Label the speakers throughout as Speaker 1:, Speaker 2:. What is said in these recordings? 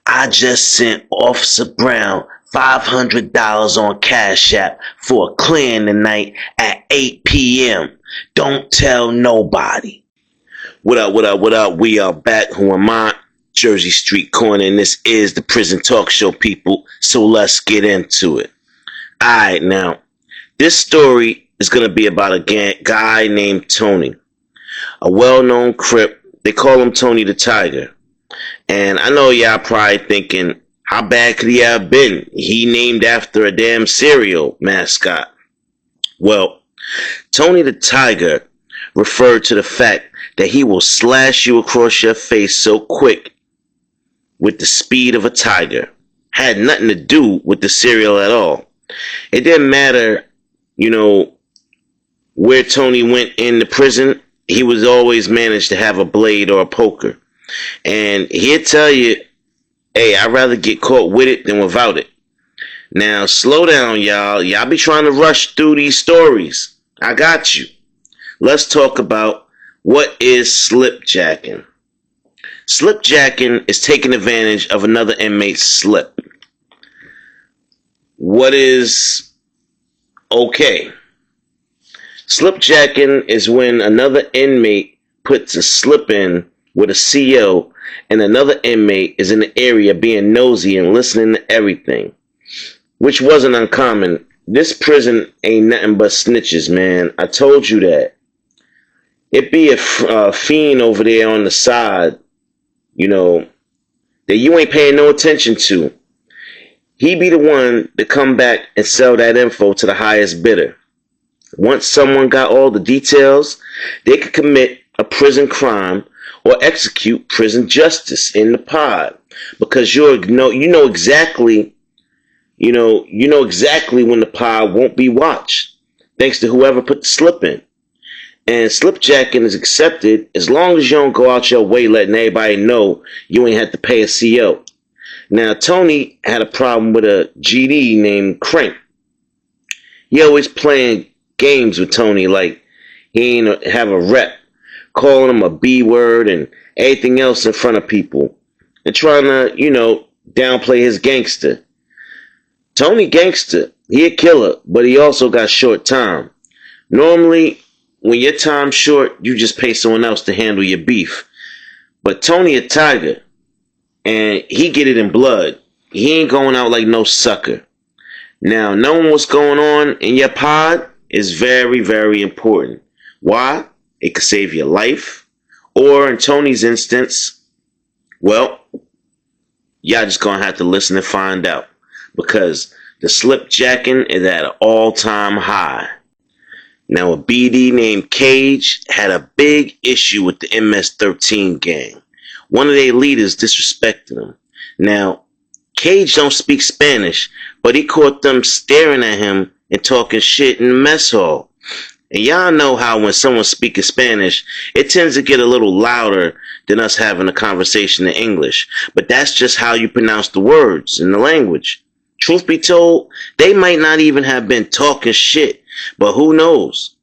Speaker 1: I just sent Officer Brown $500 on Cash App for a clearing tonight at 8 p.m. Don't tell nobody. What up, what up, what up? We are back. Who am I? Jersey Street Corner, and this is the Prison Talk Show, people. So let's get into it. Alright, now, this story is going to be about a guy named Tony, a well-known Crip. They call him Tony the Tiger. And I know y'all probably thinking, how bad could he have been? He named after a damn cereal mascot. Well, Tony the Tiger referred to the fact that he will slash you across your face so quick with the speed of a tiger. Had nothing to do with the cereal at all. It didn't matter, where Tony went in the prison. He was always managed to have a blade or a poker. And he'll tell you, hey, I'd rather get caught with it than without it. Now, slow down, y'all. Y'all be trying to rush through these stories. I got you. Let's talk about what is slipjacking. Slipjacking is taking advantage of another inmate's slip. What is okay? Slipjacking is when another inmate puts a slip in with a CO and another inmate is in the area being nosy and listening to everything, which wasn't uncommon. This prison ain't nothing but snitches, man. I told you that. It be a fiend over there on the side, that you ain't paying no attention to. He be the one to come back and sell that info to the highest bidder. Once someone got all the details, they could commit a prison crime or execute prison justice in the pod, because you know exactly when the pod won't be watched, thanks to whoever put the slip in. And slipjacking is accepted as long as you don't go out your way letting everybody know you ain't had to pay a CO. Now, Tony had a problem with a GD named Crank. He always playing games with Tony like he ain't have a rep, calling him a B word and everything else in front of people, and trying to, downplay his gangster. Tony gangster, he a killer, but he also got short time. Normally, when your time's short, you just pay someone else to handle your beef. But Tony a tiger, and he get it in blood. He ain't going out like no sucker. Now, knowing what's going on in your pod is very, very important. Why? It could save your life. Or in Tony's instance, well, y'all just gonna have to listen and find out. Because the slipjacking is at an all-time high. Now, a BD named Cage had a big issue with the MS-13 gang. One of their leaders disrespected him. Now, Cage don't speak Spanish, but he caught them staring at him and talking shit in the mess hall. And y'all know how when someone's speaking Spanish, it tends to get a little louder than us having a conversation in English. But that's just how you pronounce the words in the language. Truth be told, they might not even have been talking shit, but who knows?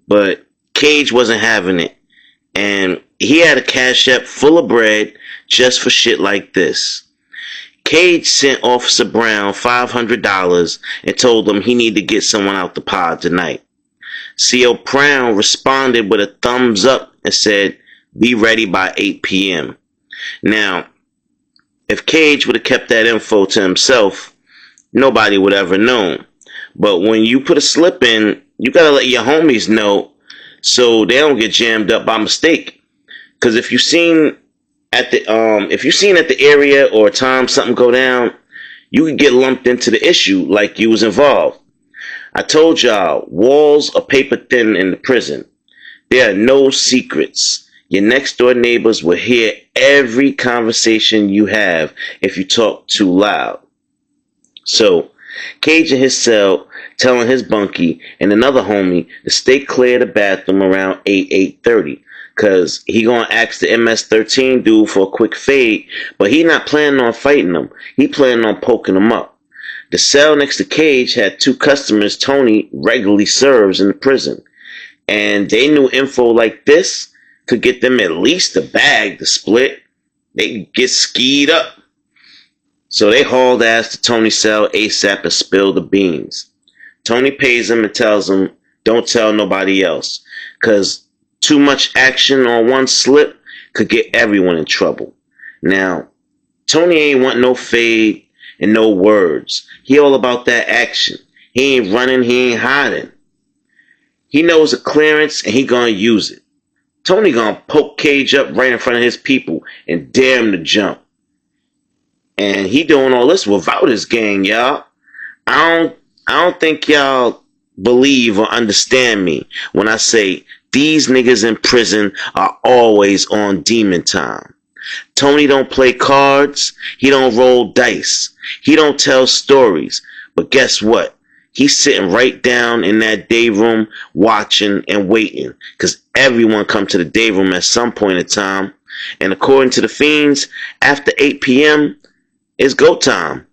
Speaker 1: But Cage wasn't having it. And he had a cash app full of bread just for shit like this. Cage sent Officer Brown $500 and told him he needed to get someone out the pod tonight. CO Brown responded with a thumbs up and said, be ready by 8 p.m. Now, if Cage would have kept that info to himself, nobody would ever known. But when you put a slip in, you gotta let your homies know so they don't get jammed up by mistake. Because if you seen at the area or time something go down, you could get lumped into the issue like you was involved. I told y'all, walls are paper thin in the prison. There are no secrets. Your next door neighbors will hear every conversation you have if you talk too loud. So, Cage in his cell telling his bunkie and another homie to stay clear of the bathroom around 8:30. Cause he gonna ask the MS-13 dude for a quick fade, but he not planning on fighting him. He planning on poking him up. The cell next to Cage had two customers Tony regularly serves in the prison. And they knew info like this could get them at least a bag to split. They could get skied up. So they hauled ass to Tony's cell ASAP and spilled the beans. Tony pays him and tells him, don't tell nobody else, because too much action on one slip could get everyone in trouble. Now, Tony ain't want no fade and no words. He all about that action. He ain't running, he ain't hiding. He knows a clearance and he gonna use it. Tony gonna poke Cage up right in front of his people and dare him to jump. And he doing all this without his gang, y'all. I don't think y'all believe or understand me when I say these niggas in prison are always on demon time. Tony don't play cards. He don't roll dice. He don't tell stories. But guess what? He's sitting right down in that day room watching and waiting, because everyone come to the day room at some point in time. And according to the fiends, after 8 p.m., it's go time.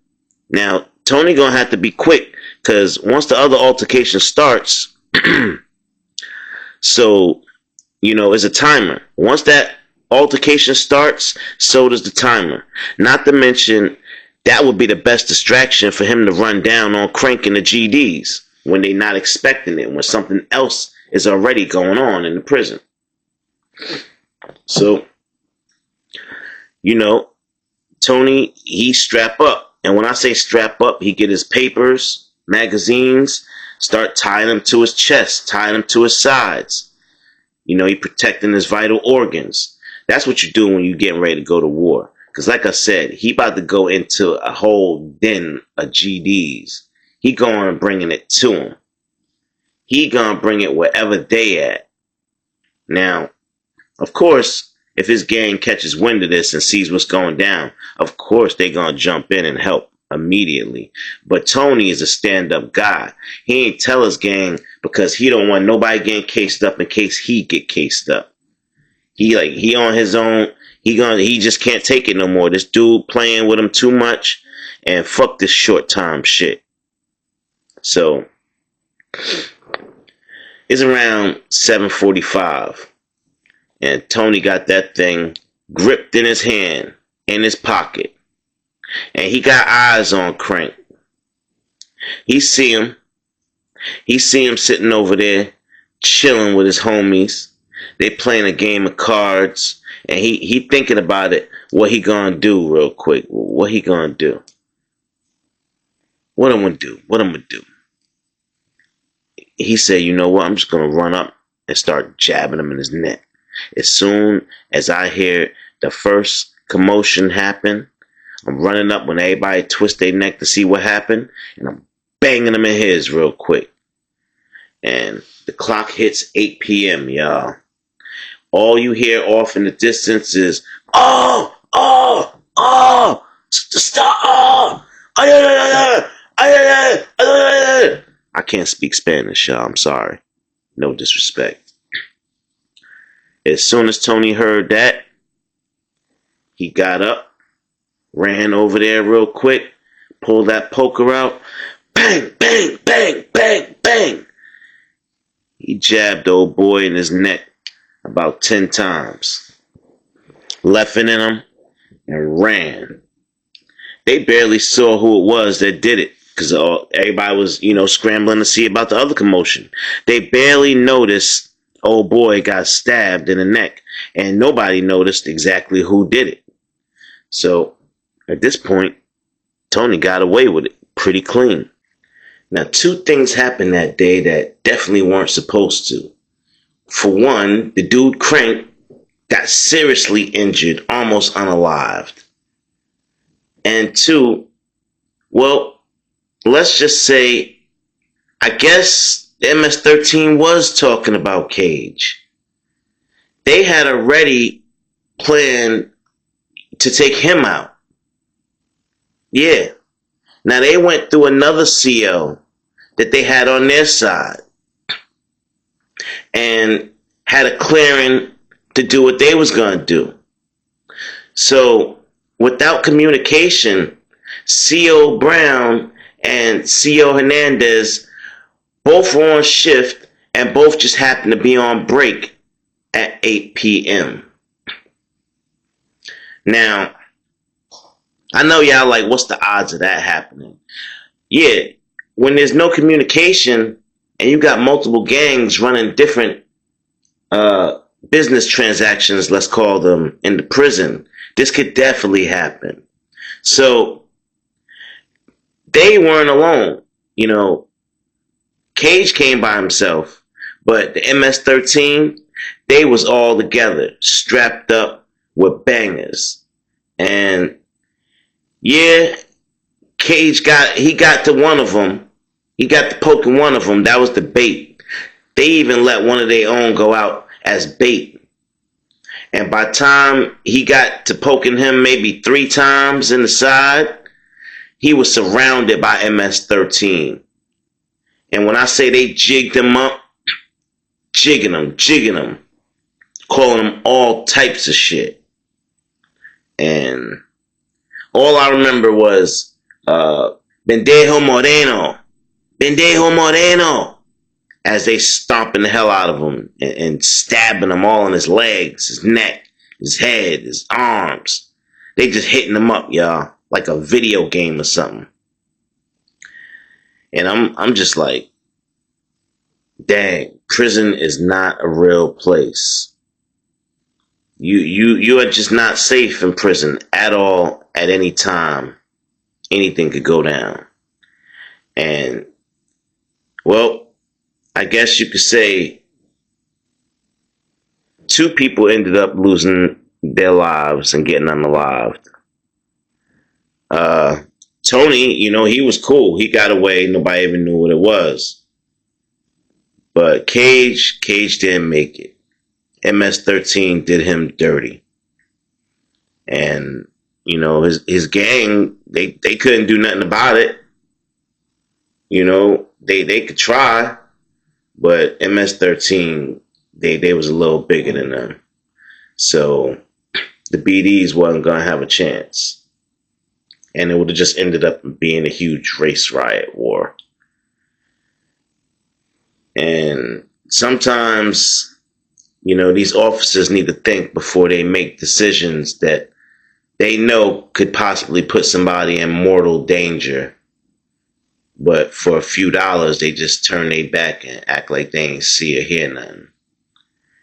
Speaker 1: Now, Tony gonna have to be quick, because once the other altercation starts, so, it's a timer. Once that altercation starts, so does the timer. Not to mention, that would be the best distraction for him to run down on cranking the GDs when they're not expecting it, when something else is already going on in the prison. So, Tony, he strap up. And when I say strap up, he get his papers, magazines, start tying them to his chest, tying them to his sides. He protecting his vital organs. That's what you do when you're getting ready to go to war. Because like I said, he about to go into a whole den of GDs. He going bringing it to him. He gonna bring it wherever they at. Now, of course, if his gang catches wind of this and sees what's going down, of course they gonna jump in and help immediately. But Tony is a stand-up guy. He ain't tell his gang because he don't want nobody getting cased up in case he get cased up. He on his own. He just can't take it no more. This dude playing with him too much, and fuck this short time shit. So it's around 7:45, and Tony got that thing gripped in his hand, in his pocket, and he got eyes on Crank. He see him sitting over there, chilling with his homies. They playing a game of cards, and he thinking about it. What he gonna do real quick? What he gonna do? What I'm gonna do? He said, you know what? I'm just gonna run up and start jabbing him in his neck. As soon as I hear the first commotion happen, I'm running up when everybody twist their neck to see what happened, and I'm banging him in his real quick. And the clock hits 8 p.m., y'all. All you hear off in the distance is, oh, stop, I can't speak Spanish, y'all. I'm sorry. No disrespect. As soon as Tony heard that, he got up, ran over there real quick, pulled that poker out, bang, bang, bang, bang, bang. He jabbed the old boy in his neck about 10 times, left it in him, and ran. They barely saw who it was that did it, because everybody was, scrambling to see about the other commotion. They barely noticed old boy got stabbed in the neck, and nobody noticed exactly who did it. So, at this point, Tony got away with it pretty clean. Now, 2 things happened that day that definitely weren't supposed to. For one, the dude Crank got seriously injured, almost unalived. And 2, well, let's just say, I guess the MS-13 was talking about Cage. They had already planned to take him out. Yeah. Now they went through another CO that they had on their side and had a clearing to do what they was going to do. So without communication, CO Brown and CO Hernandez both were on shift and both just happened to be on break at 8 p.m. Now, I know y'all like, what's the odds of that happening? Yeah, when there's no communication and you got multiple gangs running different uh, business transactions, let's call them, in the prison, this could definitely happen. So they weren't alone. You know, Cage came by himself, but the MS-13, they was all together, strapped up with bangers. And yeah, he got to one of them. He got to poking one of them. That was the bait. They even let one of their own go out as bait. And by the time he got to poking him maybe 3 times in the side, he was surrounded by MS-13. And when I say they jigged him up, jigging him, calling him all types of shit. And all I remember was Bendejo Moreno, as they stomping the hell out of him and stabbing him all in his legs, his neck, his head, his arms. They just hitting him up, y'all, like a video game or something. And I'm just like, dang, prison is not a real place. You are just not safe in prison at all, at any time. Anything could go down. And, well, I guess you could say 2 people ended up losing their lives and getting unalived. Tony, he was cool. He got away. Nobody even knew what it was. But Cage didn't make it. MS-13 did him dirty. And, his gang, they couldn't do nothing about it. They could try, but MS-13, they was a little bigger than them. So the BDs wasn't going to have a chance. And it would have just ended up being a huge race riot war. And sometimes, these officers need to think before they make decisions that they know could possibly put somebody in mortal danger. But for a few dollars, they just turn their back and act like they ain't see or hear nothing.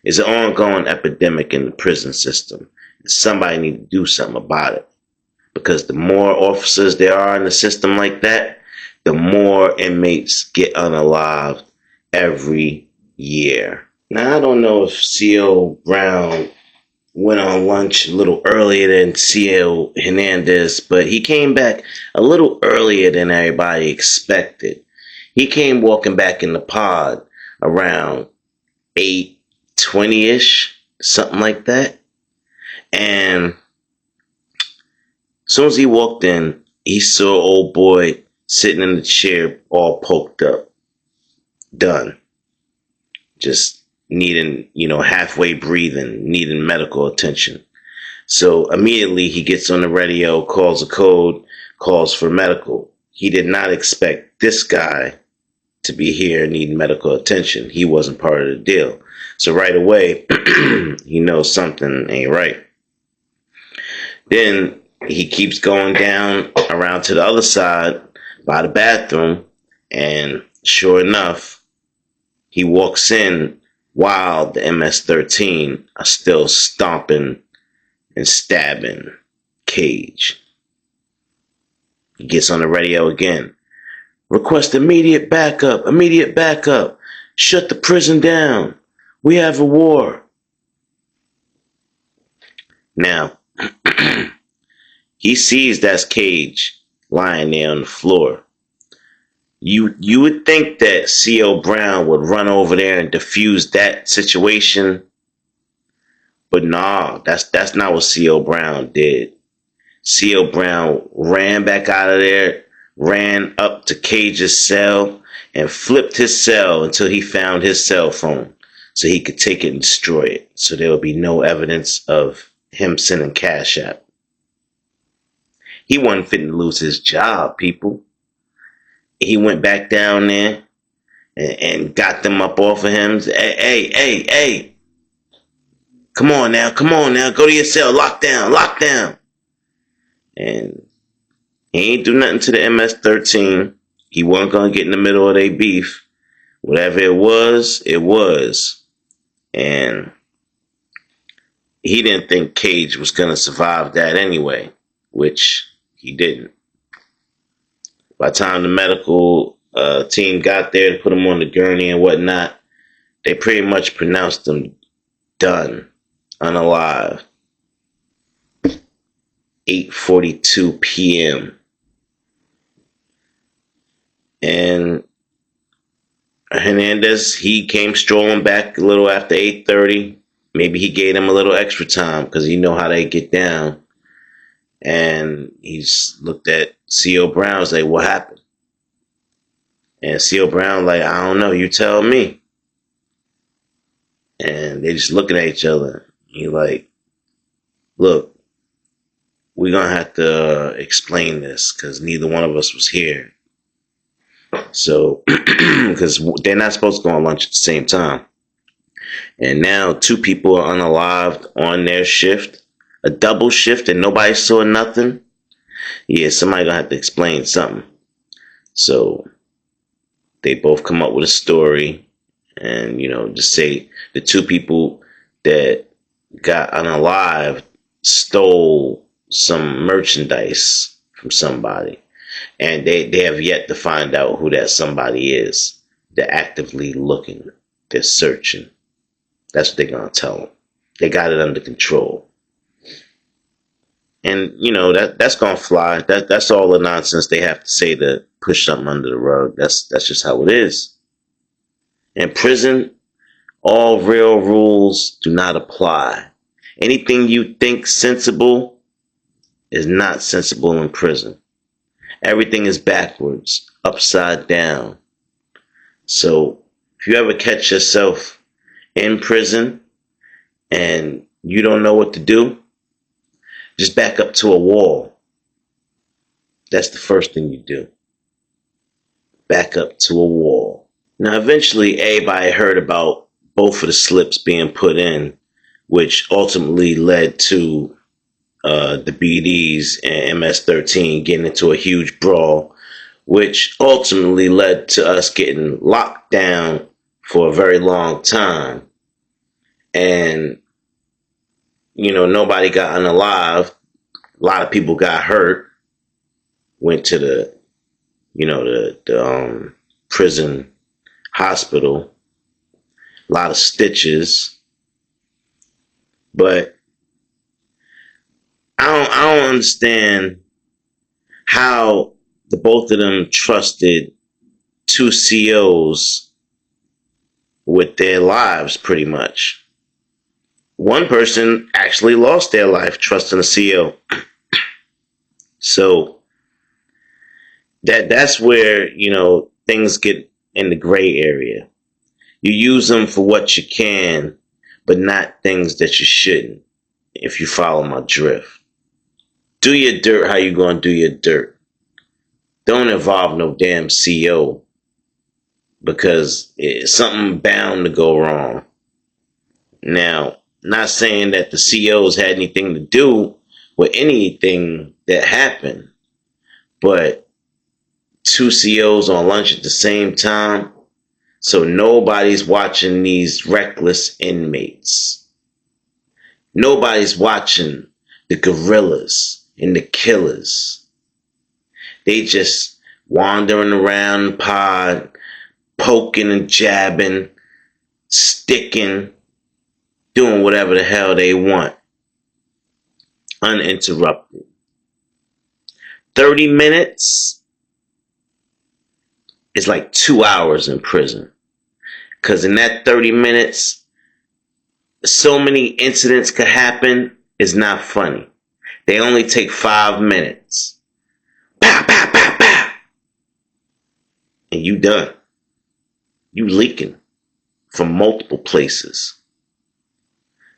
Speaker 1: It's an ongoing epidemic in the prison system. Somebody need to do something about it. Because the more officers there are in the system like that, the more inmates get unalived every year. Now, I don't know if C.O. Brown went on lunch a little earlier than C.O. Hernandez, but he came back a little earlier than everybody expected. He came walking back in the pod around 8:20-ish, something like that. And as soon as he walked in, he saw old boy sitting in the chair all poked up. Done. Just needing, halfway breathing, needing medical attention. So immediately he gets on the radio, calls a code, calls for medical. He did not expect this guy to be here needing medical attention. He wasn't part of the deal. So right away, he knows something ain't right. Then he keeps going down around to the other side by the bathroom, and sure enough, he walks in while the MS-13 are still stomping and stabbing Cage. He gets on the radio again. Request immediate backup, Shut the prison down. We have a war. Now, he sees that's Cage lying there on the floor. You would think that C.O. Brown would run over there and defuse that situation. But nah, that's not what C.O. Brown did. C.O. Brown ran back out of there, ran up to Cage's cell, and flipped his cell until he found his cell phone so he could take it and destroy it. So there would be no evidence of him sending Cash App. He wasn't fitting to lose his job, people. He went back down there and got them up off of him. Hey. Come on now. Go to your cell. Lock down. And He ain't do nothing to the MS-13. He wasn't gonna get in the middle of their beef. Whatever it was, it was. And he didn't think Cage was gonna survive that anyway, which he didn't. By the time the medical team got there to put him on the gurney and whatnot, they pretty much pronounced him done, unalive. 8:42 p.m. And Hernandez, he came strolling back a little after 8:30. Maybe he gave them a little extra time because he know how they get down. And he's looked at C.O. Brown, like, what happened? And C.O. Brown, like, I don't know, you tell me. And they just looking at each other. He like, look, we're going to have to explain this because neither one of us was here. So, because they're not supposed to go on lunch at the same time. And now 2 people are unalived on their shift. A double shift and nobody saw nothing. Yeah, somebody going to have to explain something. So, they both come up with a story. And, just say the 2 people that got unalived stole some merchandise from somebody. And they have yet to find out who that somebody is. They're actively looking. They're searching. That's what they're going to tell them. They got it under control. And, that's going to fly. That's all the nonsense they have to say to push something under the rug. That's just how it is. In prison, all real rules do not apply. Anything you think sensible is not sensible in prison. Everything is backwards, upside down. So if you ever catch yourself in prison and you don't know what to do, just back up to a wall. That's the first thing you do. Back up to a wall. Now, eventually, everybody heard about both of the slips being put in, which ultimately led to the BDs and MS-13 getting into a huge brawl, which ultimately led to us getting locked down for a very long time. And, nobody got unalive. A lot of people got hurt. Went to the prison hospital. A lot of stitches. But I don't understand how the both of them trusted 2 COs with their lives, pretty much. One person actually lost their life trusting a CO. So that's where, things get in the gray area. You use them for what you can, but not things that you shouldn't, if you follow my drift. Do your dirt how you going to do your dirt. Don't involve no damn CO because it's something bound to go wrong. Now, not saying that the COs had anything to do with anything that happened, but 2 COs on lunch at the same time, so nobody's watching these reckless inmates. Nobody's watching the gorillas and the killers. They just wandering around the pod, poking and jabbing, sticking, doing whatever the hell they want. Uninterrupted. 30 minutes is like 2 hours in prison. Because in that 30 minutes, so many incidents could happen, it's not funny. They only take 5 minutes. Pow, pow, pow, pow. And you done. You leaking from multiple places.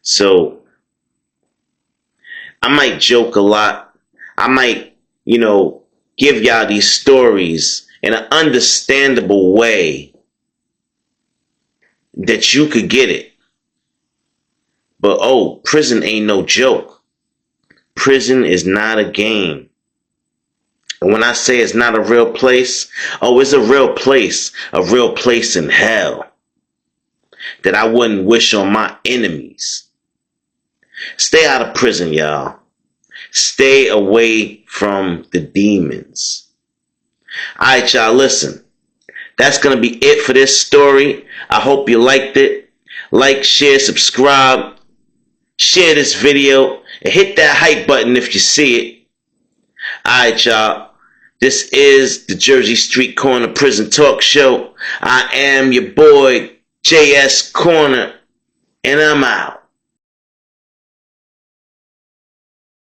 Speaker 1: So, I might joke a lot. I might, give y'all these stories in an understandable way that you could get it. But prison ain't no joke. Prison is not a game. And when I say it's not a real place, oh, it's a real place in hell that I wouldn't wish on my enemies. Stay out of prison, y'all. Stay away from the demons. Alright, y'all, listen. That's going to be it for this story. I hope you liked it. Like, share, subscribe. Share this video. And hit that hype button if you see it. Alright, y'all. This is the Jersey Street Corner Prison Talk Show. I am your boy, JS Corner. And I'm out.